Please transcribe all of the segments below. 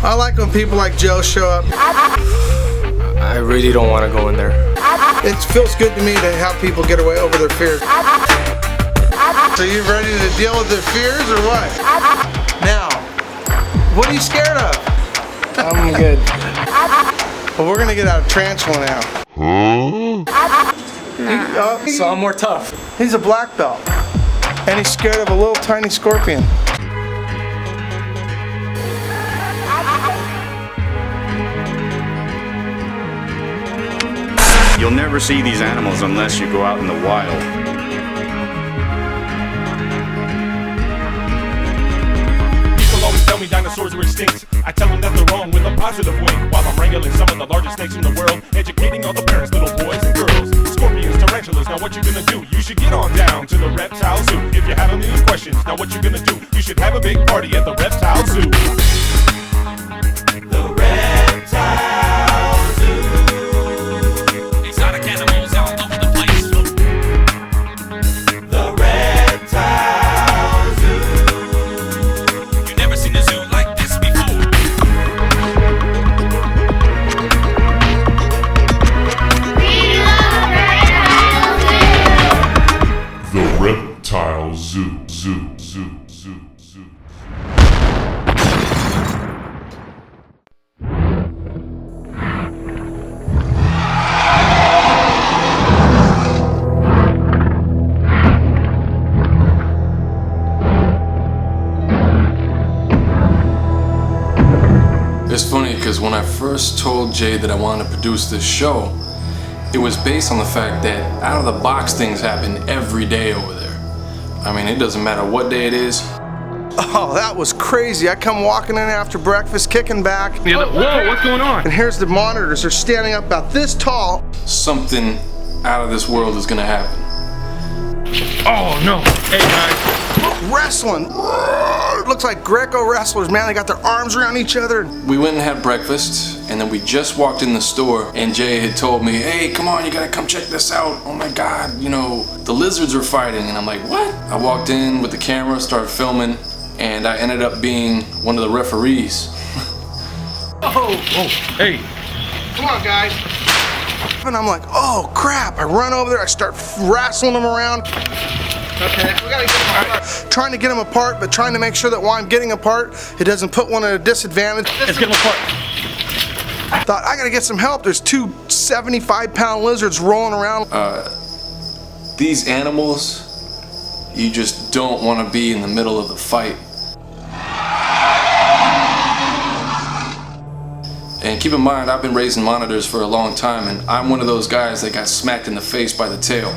I like when people like Joe show up. I really don't want to go in there. It feels good to me to have people get away over their fears. So you ready to deal with their fears or what? Now, what are you scared of? I'm good. Well, we're gonna get out of tarantula now. So I'm more tough. He's a black belt, and he's scared of a little tiny scorpion. You'll never see these animals unless you go out in the wild. People always tell me dinosaurs are extinct. I tell them that they're wrong with a positive way. While I'm wrangling some of the largest snakes in the world, educating all the parents, little boys and girls. Scorpions, tarantulas, now what you gonna do? You should get on down to the reptile zoo. If you have a million questions, now what you gonna do? You should have a big party at the reptile zoo. The reptile zoo. Exotic animals all over the place. The reptile zoo. You never seen a zoo like this before. The Reptile Zoo. It's funny because when I first told Jay that I wanted to produce this show, it was based on the fact that out of the box things happen every day over there. I mean, it doesn't matter what day it is. Oh, that was crazy. I come walking in after breakfast, kicking back. Whoa, what's going on? And here's the monitors. They're standing up about this tall. Something out of this world is gonna happen. Oh no. Hey guys. Wrestling. It looks like Greco wrestlers, man. They got their arms around each other. We went and had breakfast, and then we just walked in the store, and Jay had told me, hey, come on, you gotta come check this out. Oh my God, you know, the lizards are fighting. And I'm like, what? I walked in with the camera, started filming, and I ended up being one of the referees. Hey. Come on, guys. And I'm like, oh crap. I run over there, I start wrestling them around. Okay, we gotta get them apart. Trying to get them apart, but trying to make sure that while I'm getting apart, it doesn't put one at a disadvantage. Let's get them apart. I thought, I gotta get some help. There's two 75-pound lizards rolling around. These animals, you just don't want to be in the middle of the fight. And keep in mind, I've been raising monitors for a long time, and I'm one of those guys that got smacked in the face by the tail.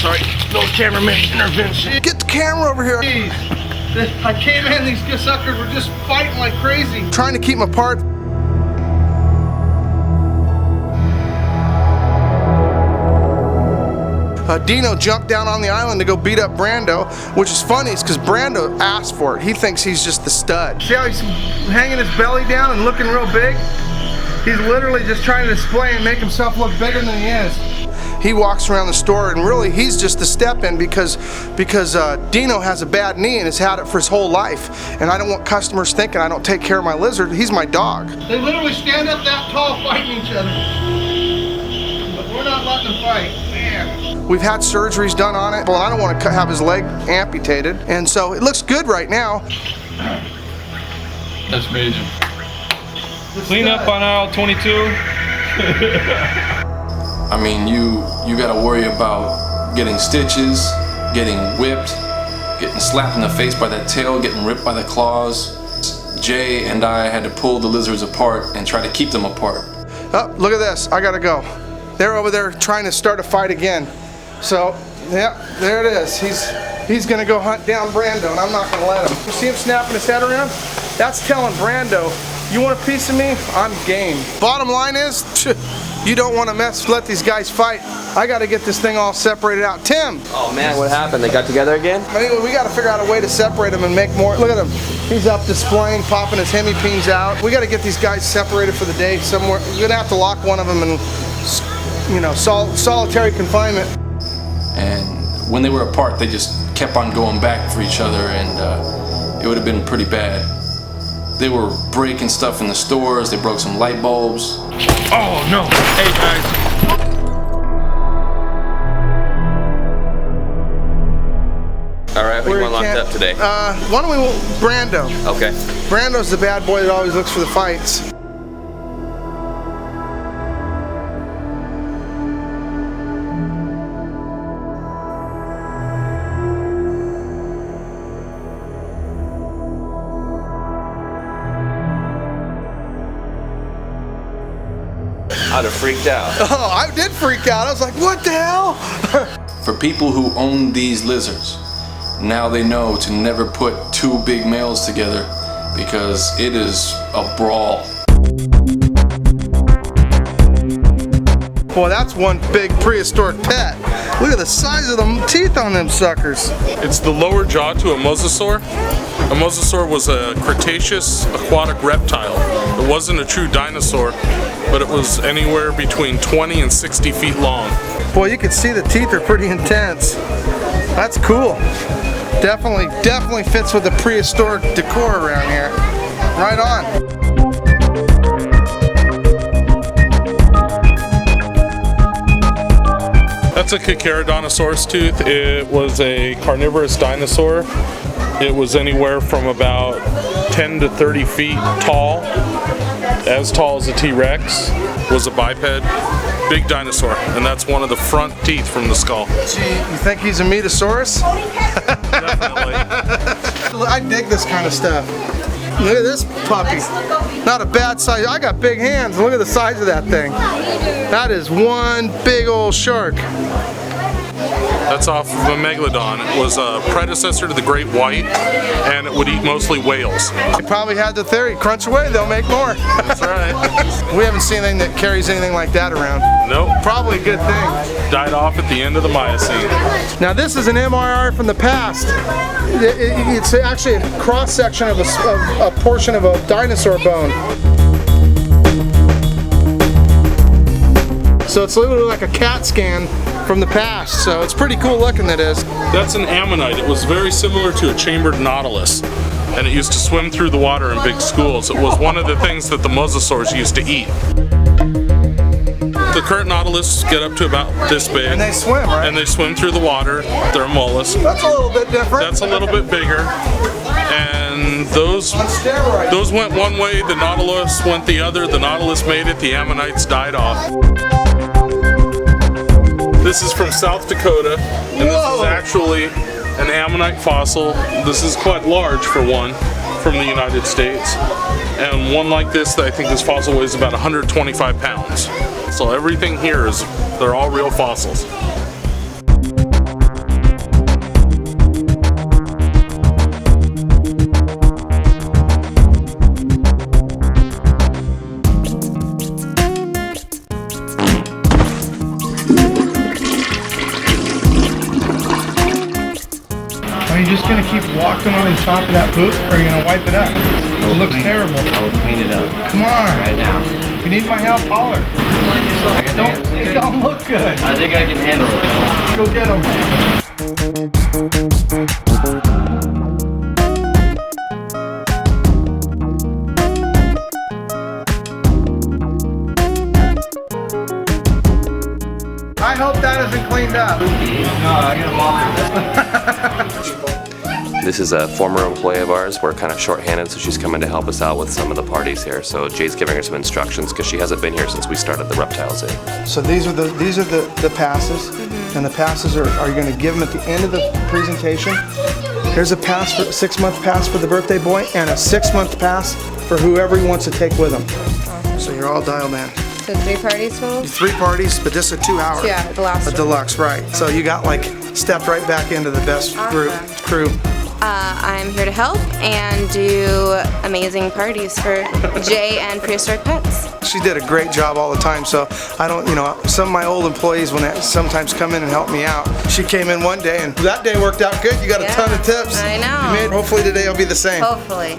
Sorry, no cameraman intervention. Get the camera over here. Jeez. I came in, these suckers were just fighting like crazy. Trying to keep them apart. Dino jumped down on the island to go beat up Brando, which is funny, it's because Brando asked for it. He thinks he's just the stud. See how he's hanging his belly down and looking real big? He's literally just trying to display and make himself look bigger than he is. He walks around the store and really he's just the step-in because Dino has a bad knee and has had it for his whole life. And I don't want customers thinking I don't take care of my lizard. He's my dog. They literally stand up that tall fighting each other. But we're not letting them fight. Man. We've had surgeries done on it. Well, I don't want to have his leg amputated. And so it looks good right now. That's amazing. Clean up on aisle 22. I mean, you gotta worry about getting stitches, getting whipped, getting slapped in the face by that tail, getting ripped by the claws. Jay and I had to pull the lizards apart and try to keep them apart. Oh, look at this. I gotta go. They're over there trying to start a fight again. So, yeah, there it is. He's gonna go hunt down Brando, and I'm not gonna let him. You see him snapping his head around? That's telling Brando, you want a piece of me? I'm game. Bottom line is, you don't want to let these guys fight. I got to get this thing all separated out. Tim! Oh man, what happened? They got together again? Anyway, we got to figure out a way to separate them and make more. Look at him. He's up displaying, popping his hemipenes out. We got to get these guys separated for the day somewhere. We're going to have to lock one of them in, you know, solitary confinement. And when they were apart, they just kept on going back for each other, and it would have been pretty bad. They were breaking stuff in the stores. They broke some light bulbs. Oh no! Hey guys. All right, we want locked up today. Why don't we Brando? Okay. Brando's the bad boy that always looks for the fights. I'd have freaked out. Oh, I did freak out. I was like, what the hell? For people who own these lizards, now they know to never put two big males together because it is a brawl. Boy, that's one big prehistoric pet. Look at the size of the teeth on them suckers. It's the lower jaw to a mosasaur. A mosasaur was a Cretaceous aquatic reptile. It wasn't a true dinosaur, but it was anywhere between 20 and 60 feet long. Boy, you can see the teeth are pretty intense. That's cool. Definitely fits with the prehistoric decor around here. Right on. That's a Carcharodontosaurus tooth. It was a carnivorous dinosaur. It was anywhere from about 10 to 30 feet tall, as tall as a T-Rex, was a biped, big dinosaur, and that's one of the front teeth from the skull. Gee, you think he's a Metasaurus? Definitely. I dig this kind of stuff. Look at this puppy. Not a bad size. I got big hands. Look at the size of that thing. That is one big old shark. That's off of a megalodon. It was a predecessor to the great white, and it would eat mostly whales. They probably had the theory, crunch away, they'll make more. That's right. We haven't seen anything that carries anything like that around. Nope. Probably a good thing. Died off at the end of the Miocene. Now this is an MRI from the past. It's actually a cross section of a portion of a dinosaur bone. So it's literally like a CAT scan from the past. So it's pretty cool looking, that is. That's an ammonite. It was very similar to a chambered nautilus, and it used to swim through the water in big schools. It was one of the things that the mosasaurs used to eat. The current nautilus get up to about this big. And they swim, right? And they swim through the water. They're a mollusk. That's a little bit different. That's a little bit bigger. And those went one way, the nautilus went the other. The nautilus made it, the ammonites died off. This is from South Dakota, and this is actually an ammonite fossil. This is quite large for one from the United States. And one like this, I think this fossil weighs about 125 pounds. So everything here is, they're all real fossils. Are you just going to keep walking on top of that poop, or are you going to wipe it up? It looks terrible. I will clean it up. Come on. Right now. If you need my help, holler. It don't look good. I think I can handle it. Go get them. I hope that isn't cleaned up. No, I get them off. This is a former employee of ours. We're kind of short-handed, so she's coming to help us out with some of the parties here. So Jay's giving her some instructions because she hasn't been here since we started the Reptile Zoo. So these are the passes, and the passes are you going to give them at the end of the presentation. Here's a pass for 6-month pass for the birthday boy, and a 6-month pass for whoever he wants to take with him. So you're all dialed in. So 3 parties total? 3 parties, but this is a 2-hour. Yeah, the last a one. Deluxe, right? So you got like stepped right back into the best crew. I'm here to help and do amazing parties for Jay and Prehistoric Pets. She did a great job all the time, so I don't, some of my old employees, when they sometimes come in and help me out, she came in one day and that day worked out good. You got a ton of tips. I know. Hopefully today will be the same. Hopefully.